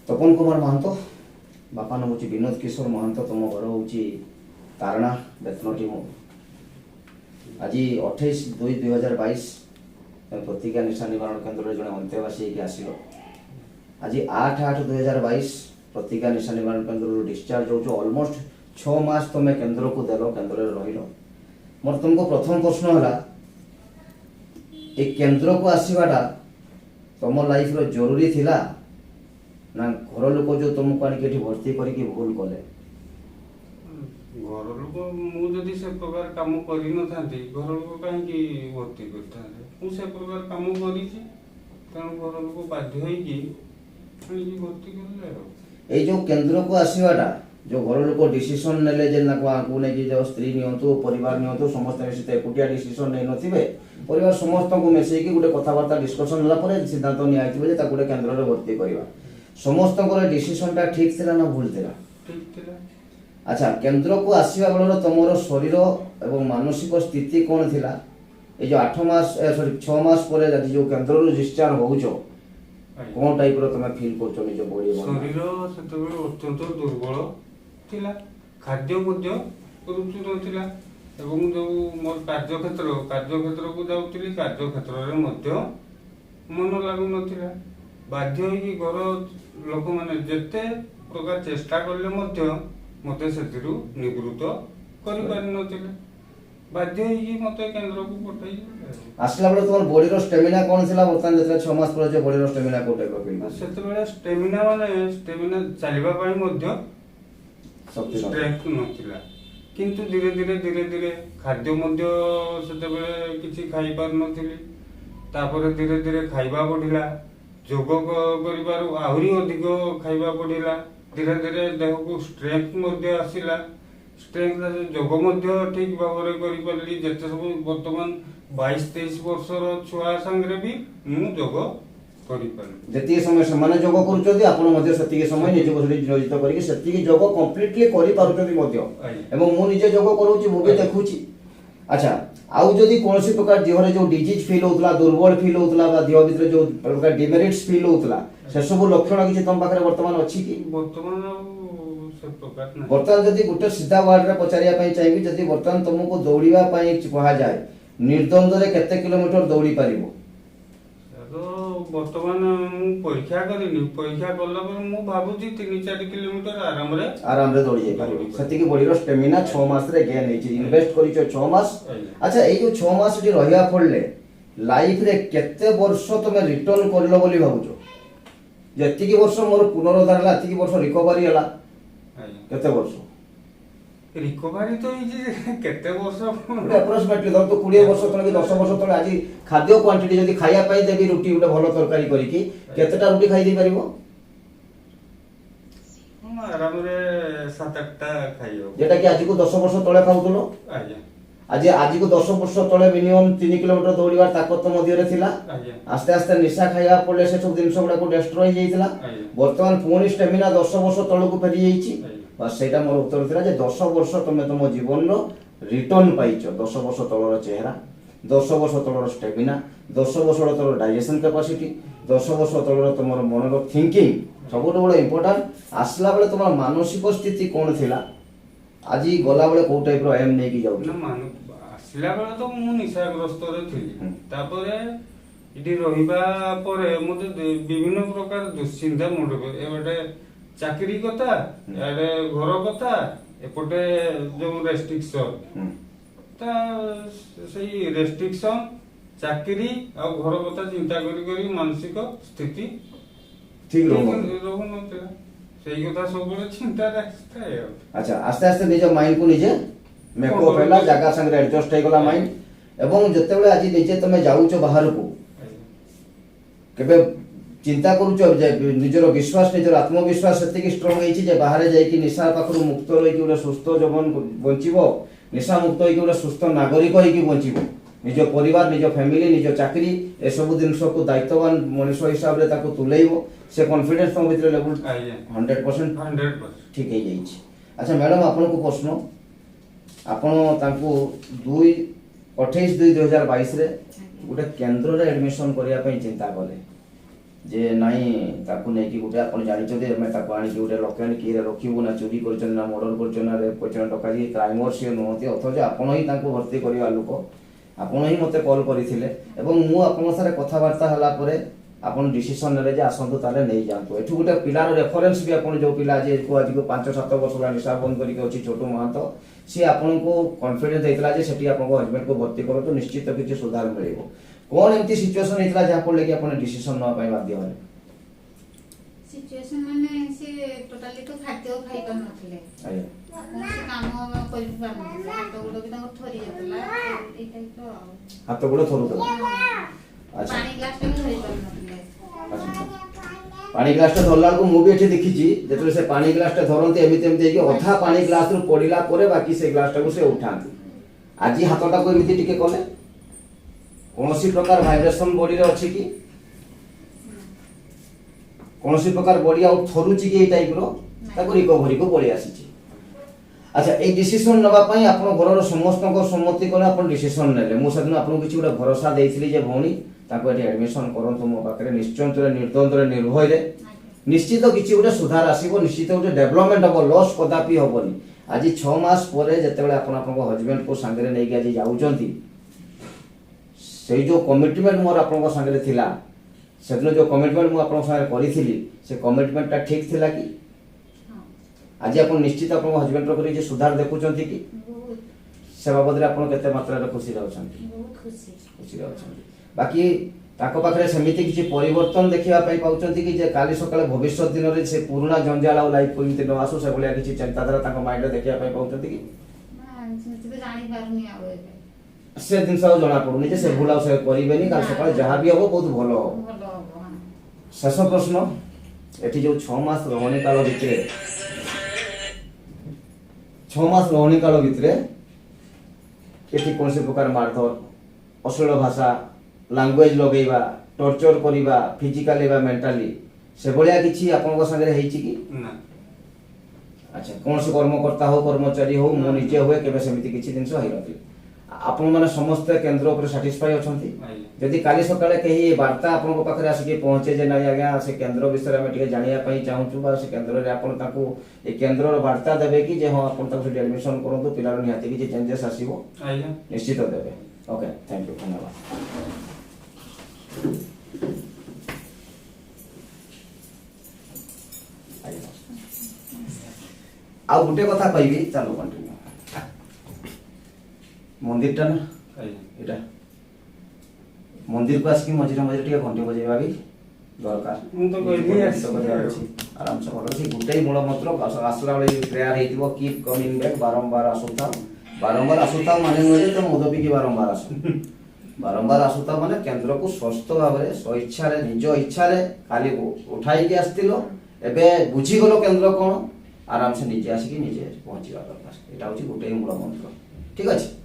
तपन कुमार महंतो बापा नाम हूँ विनोद किशोर महंतो तुम घर हूँ तारणा बेतनटी मो आज 28/2/2022 प्रतिज्ञा निशा निवारण केन्द्र जड़े अंतेवासी आसिल आज 8/8/2022 प्रतिज्ञा निशा निवारण केन्द्र डिस्चार्ज हो ऑलमोस्ट 6 मास तुम केन्द्र को देल केन्द्र रही मोर तुमको प्रथम प्रश्न है ये केन्द्र को आसवाटा तुम लाइफ रो जरूरी थिला ना घर लोक जो तुमको आनिक भर्ती करके भूल कले घर लोक मुझे से प्रकार काम कर घर लोक कहीं भर्ती कर से प्रकार काम कर घर लोक बाध्य भर्ती कर जो केन्द्र को आसवाटा जो घर लोक डिसीजन नेले जे आगू नहीं जो स्त्री नियंतु परिवार नियंतु समस्त मिसी एकुटिया डिसीजन नहीं नथिबे परिवार समस्त को मिसेकी गोटे कथबार्ता डिस्कसन होला सिद्धांत नियाइथिबे जे गोटे केन्द्र रे भर्ती करबा समस्त डिसीजन टा ठीक थिला ना भूल थिला? ठीक थिला। अच्छा केन्द्र को आसवा बेलर तुमर शरीर एवं मानसिक स्थिति कौन थिला ये जो 8 मास सॉरी 6 मास पर जो केन्द्र रो डिस्चार्ज होउचो कौन टाइप रो तुम फील करचो निज बॉडी शरीर सेते अत्यंत दुर्बल थिला खाद्य मध्य रुचि नथिला एवं जो मोर कार्यक्षेत्र को जाउतिली कार्यक्षेत्र रे मध्य मन लागु नथिला बाध्य होई घर लोक माने जेते प्रकार चेष्टा करले मध्य मते सेतिरु निवृत्त करि पारि नथिले बाध्य होई मते केन्द्र को पठाई आसला बेले तोर बॉडी रो स्टेमिना कोन थिला वर्तमान जतरा 6 मास पर जे बॉडी रो स्टेमिना कोटे को फिल सेते बेले स्टेमिना माने स्टेमिना चलिबा पई मध्य शक्ति स्ट्रेंथ नथिला किंतु धीरे धीरे खाद्य मध्य सेते बेले किछि खाई पार नथिली तापर धीरे खाइबा बढ़िला जोग करिबार आहुरी अधिक खाइबा बढ़िला धीरे देह को स्ट्रेंथ मध्य आसिला स्ट्रेंथ जोग मध्य ठीक भाव में करि परली जेते सब वर्तमान 22-23 वर्षर छुआ संगे भी मु जोग करि परली जति समय समान जोग करूचोदी आपण मध्ये सतिके समय निज को नियोजित करके सतिके जोग कंप्लीटली करि पारुचोदी मध्ये एवं मु निजे जोग करूची मु भी देखुची। अच्छा आउ जदि कोनसी प्रकार देहरे जो डिजीज फील होतला दुर्बल फील होतला बा देह भीतर जो प्रकार डिमेरिट्स फील होतला से सब लक्षण किछि तम पाखरे वर्तमान अछि कि वर्तमान से प्रकार नै वर्तमान जदि गुटे सीधा वर्ड रे पचारिया पई चाहिबी जदि वर्तमान तुमको दौड़ीबा पई कहा जाय निर्द्वंद रे केते किलोमीटर दौड़ी परिबो तो वर्तमान मु परीक्षा करिनी परीक्षा करला पर मु भाबुची 3-4 किलोमीटर आराम रे दौड़ी जाय परिबो सती की बॉडी रो स्टेमिना 6 मास रे गेन हेची इन्वेस्ट करिचो 6 मास। अच्छा ए जो 6 मास डी रहिया पड़ले लाइफ रे केते वर्ष तमे रिटर्न करलो बोली भाबुचो जति की वर्ष मोर पुनरुद्धार ला ति की वर्ष रिकवरी हला केते वर्ष रिकवरी तो केते वर्ष अप्रोक्सीमेटली धर तो 20 वर्ष तले 10 वर्ष तले आज खाद्य क्वांटिटी जदी खाया पाई देबी रोटी उटे भलो तरकारी करी की केतेटा रोटी खाई दे परिबो हम आराम रे 7-8टा खाइयो जेटा कि आज को 10 वर्ष तले खाउतलो आज को 10 वर्ष तले मिनिमम 3 किलोमीटर दौड़ीबार ताकत मध्य रे थिला आस्ते आस्ते निशा खाइया पड़ले से सब जिंस गुडा को डिस्ट्रॉय हेइतिला वर्तमान पुणी स्टेमिना 10 वर्ष तले को फेरी हेइची बस सेटा मोर उत्तर थिला जे 10 वर्ष तुम तुम जीवन रो रिटर्न पाइचो 10 वर्ष तलर चेहरा 10 वर्ष तलर स्टेमिना 10 वर्ष तलर डाइजेशन कैपेसिटी 10 वर्ष तलर तुम मन रो थिंकिंग सबुठ बड़ इंपोर्टेंट आसला बेले तुम मानसिक स्थिति कौन थिला आज गला बेले को टाइप रो एम नै की जाउ ना मान आसला बेले तो मु निशाग्रस्त रे थिली तापरे इडी रहिबा परे मते विभिन्न प्रकार दुश्चिंता मुंड पे एबटे चाकरी कथा याडे घर कथा एपटे जो रेस्ट्रिक्शन ता सही रेस्ट्रिक्शन चाकरी आ घर कथा चिंता करी मानसिक स्थिति ठीक रहू नथिला सही कथा सब बड़े चिंता राखता है। अच्छा आस्ते आस्ते निज माइंड को निजे मेकअप हैला जागा संग एडजस्ट हे गला माइंड एवं जते बेले आज निजे तमे जाउचो बाहर को केबे चिंता करूचो निजर विश्वास निजर आत्मविश्वास सेतिकी स्ट्रांग हेछि जे बाहर जाई कि निशा पाखरु मुक्त होई कि उरे सुस्थ जीवन बंचिबो निशा मुक्त होई कि उरे सुस्थ नागरिक होई कि बंचिबो निज परिवार निज फैमिली निज चाकरी ए सब दिन को दायित्ववान मनुष्य हिसाब रे ताको तुलेइबो से कॉन्फिडेंस तो भीतर लेवल 100% ठीक हे जाईछि। अच्छा मैडम आपन को प्रश्न आपन ताको 28/2/2022 रे गोटे केन्द्र रे एडमिशन करिया पई चिंता कले जे नाई ताकू नहीं कि गुटे आपण जानिचोदे मैं ताकू आनी कि गुटे लक्षण कि रखिबु ना चोरी करचन ना मर्डर करचन ना रेप करचन डकाजी क्राइमर से नहति अथवा आपण ही ताकू भर्ती करिया लोक आपण ही मते कॉल करिथिले एवं मु आपण सारे कथावार्ता हला परे आपण डिसिजन नेले जे आसंतु ताले नै जानतो एठु गुटे पिलार रेफरेंस भी आपण जो पिला जे को आज को 5-7 वर्ष ला निशा बंद करी के अछि छोटू महतो से आपण को कॉन्फिडेंस देतला जे सेठी आपण को हस्बैंड को भर्ती करो तो निश्चित किछि सुधार मिलिबो कोन एंती सिचुएशन हेतला जा को लेके आपण डिसिजन न पाई बाध्य होले सिचुएशन माने से टोटली तो खाद्य खाइ पर नथले आया से काम करि पर नथले तो गुडो भी ताको थोरी जतला ए टाइप रो हाथ गोड़ थरुतला अच्छा पानी ग्लास भी थोरी पर नथले पानी ग्लास धरला को मु भी एठी देखिची जेतले से पानी ग्लास धरनते एमिते एमिते कि अधा पानी ग्लास रु पडिला परे बाकी से ग्लास टाको से उठांती आजी हाथटा को एमिति टिके कले कोनोसी प्रकार वाइब्रेशन बॉडी रे अछि कि कोनोसी प्रकार बॉडी आउ थरुची कि ए टाइप रो ताको रिकवरी को पळि आसीची अच्छा ए डिसिजन नबा पई आपण घरर समस्त को सम्मति कोला आपण डिसिजन नेले मु सदिन आपण किछि गुडा भरोसा देइथिली जे भौणी ताको एठी एडमिशन करंतु मो पाखरे निश्चयतरे निर्द्वंद्वरे निर्भयरे निश्चित किछि गुडा सुधार आसीबो निश्चित गुडा डेवलपमेंट हबो लॉस कदापि हबोनी आज 6 मास परे जेतेबेले आपण आपन हस्बैंड को संगे नै के आज जाउचंती से जो कमिटमेंट मोर आपन संगे थिला सेदिन जो कमिटमेंट मु आपन संगे करिथिली से कमिटमेंटटा ठीक थिला कि आज आपण निश्चित आपन हस्बैंड रो करी जे सुधार देखुचंती कि बहुत से बाबद रे आपण केते मात्रा रे खुशी रहउछंती बहुत खुशी रहउछंती बाकी ताको पाखरे समिति किछि परिवर्तन देखिबा पई पाउचंती कि जे काली सकाळे भविष्य दिन रे से पुराना जंजाल आ लाइफ को इते न आसु से भलिया किछि चिंताधारा ताको माइंड रे देखिबा पई पाउचंती कि ना से जानि पारुनी आ एबे से दिन सब जना पडुनी जे से भुलाउ से करिबेनी काल सकाळे जहा भी हबो बहुत भलो हबो भलो हबो शेष प्रश्न एठी जो 6 मास रहणी काल भितरे 6 मास रहणी काल भितरे एठी कोनसे प्रकार मारधर अश्लील भाषा लैंग्वेज लगेबा टॉर्चर करिबा फिजिकली बा मेंटली से भलिया किछि आपन संगे हेछि कि ना अच्छा कौन से कर्मकर्ता हो कर्मचारी हो मो निजे हुए केबे समिति किछि दिनस होई नथि आपण माने समस्त केंद्र ऊपर सैटिस्फाई अछंती यदि काली सकाळे केही वार्ता आपण को पाखरे आसी के पहुंचे जे नाही आज्ञा से केंद्र विषय में टिके जानिया पई चाहूछु बा से केंद्र रे आपण ताकू ए केंद्र रो वार्ता देबे कि जे हां आपण ताकू एडमिशन करंतु पिलार निहाती कि चेंजेस आसीबो आइया निश्चित देबे ओके थैंक यू धन्यवाद आ गुटे कथा कहबी चलो कंटिन्यू मंदिर टा ना आइया एटा मंदिर को आसकी मझिरे मझिरे टिके घंटी बजेबा भी दरकार मु तो कहली आराम से भलो छी गुटे मूल मंत्र आसला वाले प्रेयर हेतिबो कीप कमिंग बैक बारंबार आसुता माने नजे तो मदपी की बारंबार आसु बारंबार आसुता माने केंद्र को स्वस्थ भाबरे स्वेच्छा रे निज इच्छा रे खाली उठाई के आस्तिलो एबे बुझी गलो केंद्र कोन आराम से निजे आसी की निजे पहुंचीबा दरकार एटा होची गुटे मूल मंत्र ठीक अछि।